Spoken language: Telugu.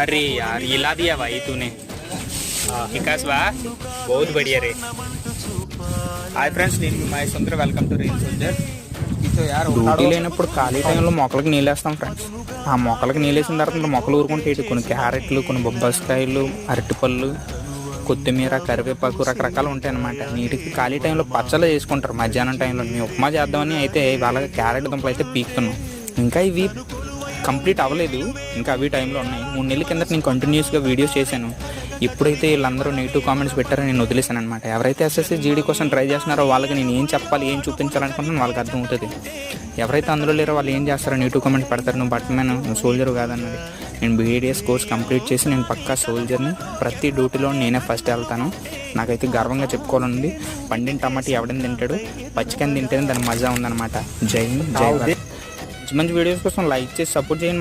अरे यार ये ला दिया भाई तूने विकास बा बहुत बढ़िया रे। హాయ్ ఫ్రెండ్స్, నేను my Sundar, welcome to reel soldier. Duty లేనప్పుడు ఖాళీ టైంలో మొక్కలకు నీళ్ళేస్తాం ఫ్రెండ్స్. ఆ మొక్కలకు నీళ్ళేసిన తర్వాత మొక్కలు ఊరుకుంటే కొన్ని క్యారెట్లు, కొన్ని బొబ్బాయికాయలు, అరటిపళ్ళు, కొత్తిమీర, కరివేపాకు రకరకాలు ఉంటాయి అన్నమాట. నీటికి ఖాళీ టైంలో పచ్చళ్ళు చేసుకుంటారు మధ్యాహ్నం టైంలో. మేము ఉప్మా చేద్దామని అయితే ఇవాళ క్యారెట్ దుంపలు అయితే పీకుతున్నాం. ఇంకా ఇవి కంప్లీట్ అవ్వలేదు, ఇంకా అవి టైంలో ఉన్నాయి. 3 నెలల కిందట నేను కంటిన్యూస్గా వీడియోస్ చేశాను. ఇప్పుడైతే వీళ్ళందరూ నెగిటివ్ కామెంట్స్ పెట్టారని నేను వదిలేశాను అనమాట. ఎవరైతే ఎస్ఎస్సి జీడీ కోసం ట్రై చేస్తున్నారో వాళ్ళకి నేను ఏం చెప్పాలి, ఏం చూపించాలనుకుంటున్నాను వాళ్ళకి అర్థమవుతుంది. ఎవరైతే అందులో లేరో వాళ్ళు ఏం చేస్తారో నెగిటివ్ కామెంట్స్ పెడతారు. నువ్వు బట్మ్యాన్, నువ్వు సోల్జర్ కాదన్నది. నేను BDS కోర్స్ కంప్లీట్ చేసి నేను పక్కా సోల్జర్ని. ప్రతి డ్యూటీలో నేనే ఫస్ట్ వెళ్తాను. నాకైతే గర్వంగా చెప్పుకోవాలండి. పండిన టమాటా ఎవడని తింటాడు, పచ్చికని తింటేనే దాని మజా ఉందన్నమాట. జై హింద్, జై భారత్. మంచి మంచి వీడియోస్ కోసం లైక్ చేసి సపోర్ట్ చేయండి.